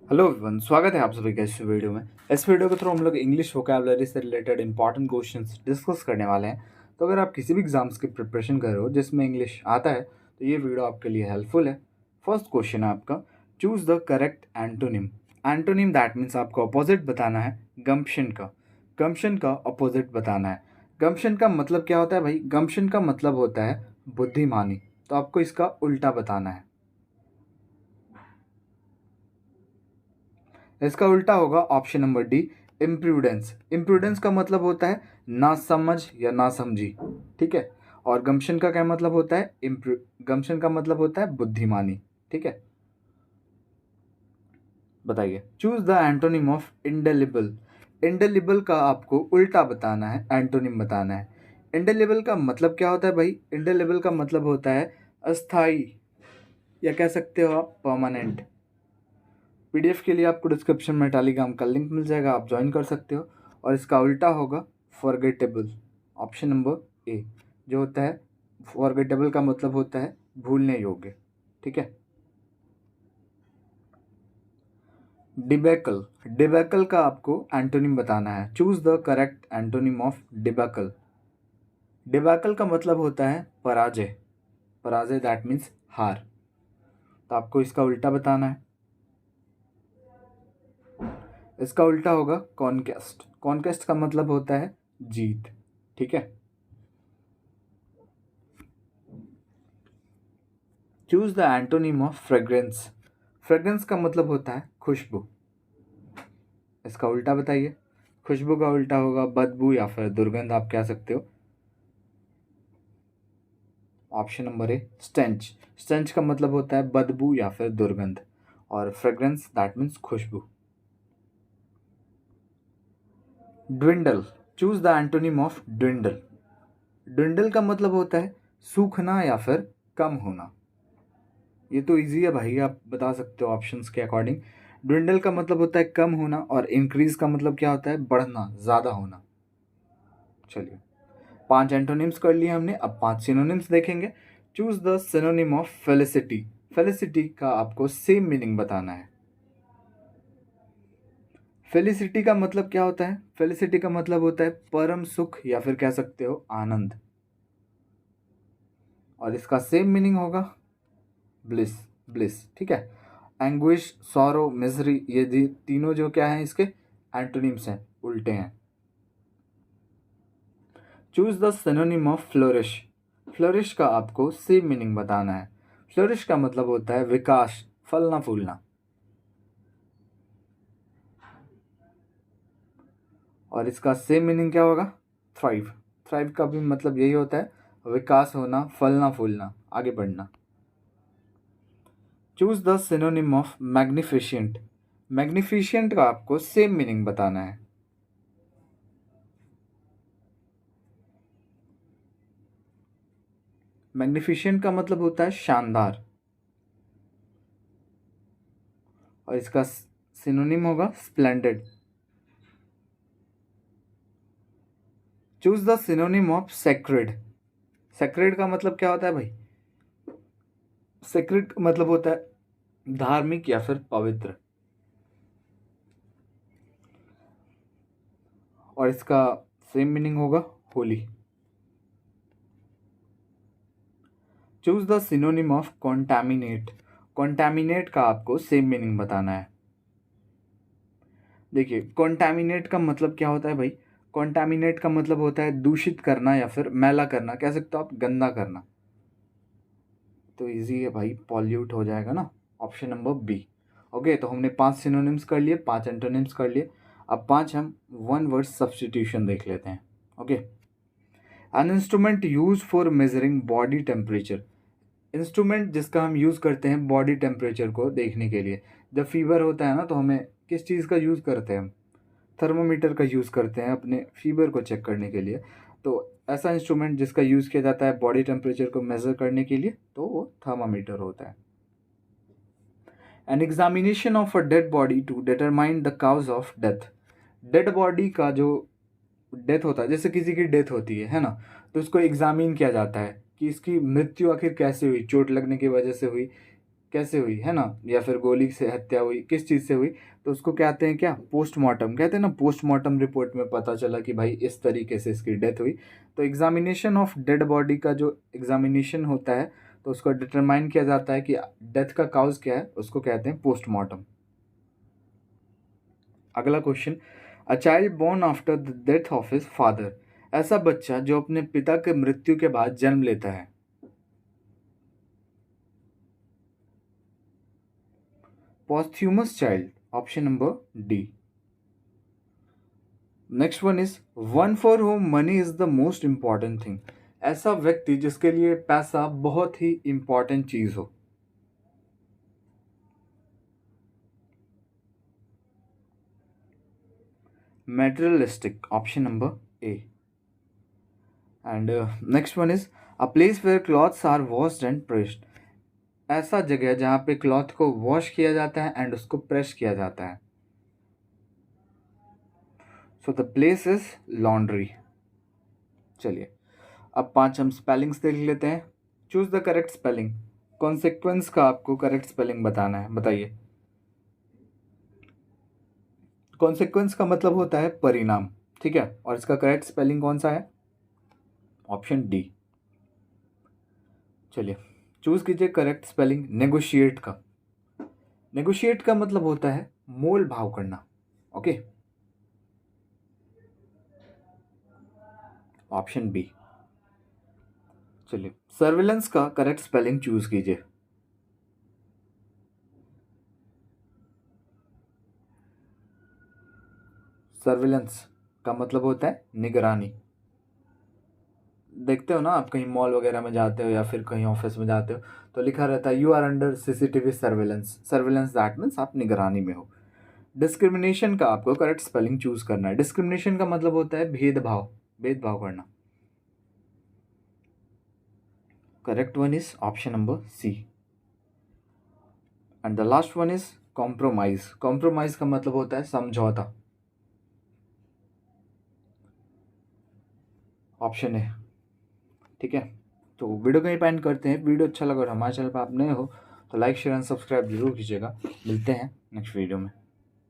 Hello everyone, स्वागत है आप सभी का इस वीडियो में। इस वीडियो के थ्रू हम लोग इंग्लिश वोकैबुलरी से रिलेटेड इंपॉर्टेंट क्वेश्चंस डिस्कस करने वाले हैं। तो अगर आप किसी भी एग्जाम्स की प्रिपरेशन कर रहे हो जिसमें इंग्लिश आता है तो ये वीडियो आपके लिए हेल्पफुल है। फर्स्ट क्वेश्चन है आपका, choose the correct antonym. Antonym that means आपको अपोजिट बताना है गम्पशन का। गम्पशन का अपोजिट बताना है। गम्पशन का मतलब क्या होता है भाई? गम्पशन का मतलब होता है बुद्धिमानी। तो आपको इसका उल्टा बताना है। इसका उल्टा होगा ऑप्शन नंबर डी, इम्प्रूडेंस। इम्प्रूडेंस का मतलब होता है ना समझ या ना समझी, ठीक है। और गम्पशन का क्या मतलब होता है? गम्पशन का मतलब होता है बुद्धिमानी, ठीक है। बताइए, choose the antonym of indelible. Indelible का आपको उल्टा बताना है, एंटोनिम बताना है। इंडेलिबल का मतलब क्या होता है भाई? इंडेलिबल का मतलब होता है अस्थाई, या कह सकते हो आप परमानेंट। पीडीएफ के लिए आपको डिस्क्रिप्शन में टेलीग्राम का लिंक मिल जाएगा, आप ज्वाइन कर सकते हो। और इसका उल्टा होगा फॉरगेटेबल, ऑप्शन नंबर ए जो होता है। फॉरगेटेबल का मतलब होता है भूलने योग्य, ठीक है। डिबेकल। डिबेकल का आपको एंटोनिम बताना है। Choose the correct antonym of debacle. Debacle का मतलब होता है पराजय। पराजय दैट मीन्स हार। तो आपको इसका उल्टा बताना है। इसका उल्टा होगा कॉन्केस्ट। कॉन्केस्ट का मतलब होता है जीत, ठीक है। Choose the antonym of fragrance. Fragrance का मतलब होता है खुशबू। इसका उल्टा बताइए। खुशबू का उल्टा होगा बदबू या फिर दुर्गंध, आप कह सकते हो। Option number A stench. Stench का मतलब होता है बदबू या फिर दुर्गंध, और फ्रेग्रेंस दैट मीन्स खुशबू। Dwindle. Choose the antonym of dwindle. Dwindle का मतलब होता है सूखना या फिर कम होना। ये तो इजी है भाई, आप बता सकते हो ऑप्शंस के अकॉर्डिंग। ड्विंडल का मतलब होता है कम होना, और इंक्रीज का मतलब क्या होता है? बढ़ना, ज़्यादा होना। चलिए, 5 एंटोनिम्स कर लिए हमने, अब 5 सिनोनिम्स देखेंगे। Choose the synonym of felicity. Felicity का आपको सेम मीनिंग बताना है। फेलिसिटी का मतलब क्या होता है? फेलिसिटी का मतलब होता है परम सुख या फिर कह सकते हो आनंद, और इसका सेम मीनिंग होगा ब्लिस। ब्लिस, ठीक है। एंग्विश, सॉरो, मिजरी, ये तीनों जो क्या हैं इसके एंटोनिम्स हैं, उल्टे हैं। Choose the synonym of flourish. Flourish का आपको सेम मीनिंग बताना है। फ्लोरिश का मतलब होता है विकास, फलना फूलना, और इसका सेम मीनिंग क्या होगा? थ्राइव। थ्राइव का भी मतलब यही होता है विकास होना, फलना फूलना, आगे बढ़ना। Choose the synonym of magnificent. Magnificent का आपको सेम मीनिंग बताना है। मैग्निफिशियंट का मतलब होता है शानदार, और इसका सिनोनिम होगा splendid. Choose the synonym of sacred. Sacred का मतलब क्या होता है भाई? सेक्रेड का मतलब होता है धार्मिक या फिर पवित्र, और इसका सेम मीनिंग होगा holy. Choose the synonym of contaminate. Contaminate का आपको सेम मीनिंग बताना है। देखिए, कॉन्टैमिनेट का मतलब क्या होता है भाई? कॉन्टैमिनेट का मतलब होता है दूषित करना या फिर मैला करना, कह सकते हो आप गंदा करना। तो इजी है भाई, पॉल्यूट हो जाएगा ना, ऑप्शन नंबर बी। ओके, तो हमने 5 सिनोनिम्स कर लिए, 5 एंटोनिम्स कर लिए। अब 5 हम वन वर्ड सब्स्टिट्यूशन देख लेते हैं। Okay, an instrument use for measuring body temperature. Instrument जिसका हम यूज़ करते हैं बॉडी टेम्परेचर को देखने के लिए। जब फीवर होता है ना, तो हमें किस चीज़ का यूज़ करते हैं हम? थर्मोमीटर का यूज़ करते हैं अपने फीवर को चेक करने के लिए। तो ऐसा इंस्ट्रूमेंट जिसका यूज़ किया जाता है बॉडी टेम्परेचर को मेज़र करने के लिए, तो वो थर्मामीटर होता है। An examination of a dead body to determine the cause of death. Dead body का जो डेथ होता है, जैसे किसी की डेथ होती है ना, तो उसको एग्जामिन किया जाता है कि इसकी मृत्यु आखिर कैसे हुई, चोट लगने की वजह से हुई, कैसे हुई है ना, या फिर गोली से हत्या हुई, किस चीज़ से हुई, तो उसको कहते हैं क्या, पोस्टमार्टम कहते हैं ना। पोस्टमार्टम रिपोर्ट में पता चला कि भाई इस तरीके से इसकी डेथ हुई। तो एग्जामिनेशन ऑफ डेड बॉडी का जो एग्जामिनेशन होता है, तो उसको डिटरमाइन किया जाता है कि डेथ का काउज क्या है, उसको कहते हैं पोस्टमार्टम। अगला question, a child born after the death of his father, ऐसा बच्चा जो अपने पिता के मृत्यु के बाद जन्म लेता है। posthumous child, option number D. Next one is one for whom money is the most important thing, ऐसा व्यक्ति जिसके लिए पैसा बहुत ही इंपॉर्टेंट चीज हो। materialistic, option number A. And next one is a place where clothes are washed and pressed, ऐसा जगह जहाँ पे क्लॉथ को वॉश किया जाता है एंड उसको प्रेस किया जाता है। So the place is laundry. चलिए अब 5 हम स्पेलिंग्स देख लेते हैं। Choose the correct spelling. Consequence का आपको करेक्ट स्पेलिंग बताना है, बताइए। कॉन्सिक्वेंस का मतलब होता है परिणाम, ठीक है, और इसका करेक्ट स्पेलिंग कौन सा है, ऑप्शन डी। चलिए चूज कीजिए करेक्ट स्पेलिंग नेगोशिएट का। नेगोशिएट का मतलब होता है मोल भाव करना, ओके, ऑप्शन बी। चलिए सर्विलेंस का करेक्ट स्पेलिंग चूज कीजिए। सर्विलेंस का मतलब होता है निगरानी। देखते हो ना आप कहीं मॉल वगैरह में जाते हो या फिर कहीं ऑफिस में जाते हो तो लिखा रहता है you are under CCTV surveillance. Surveillance that means आप निगरानी में हो। डिस्क्रिमिनेशन का आपको करेक्ट स्पेलिंग चूज करना है। डिस्क्रिमिनेशन का मतलब होता है भेदभाव, भेदभाव करना। Correct one is option number C. And the last one is compromise. Compromise का मतलब होता है समझौता, ऑप्शन है, ठीक है। तो वीडियो को यहीं पे एंड करते हैं। वीडियो अच्छा लगा और हमारे चैनल पर आप नए हो तो लाइक शेयर एंड सब्सक्राइब जरूर कीजिएगा। मिलते हैं नेक्स्ट वीडियो में।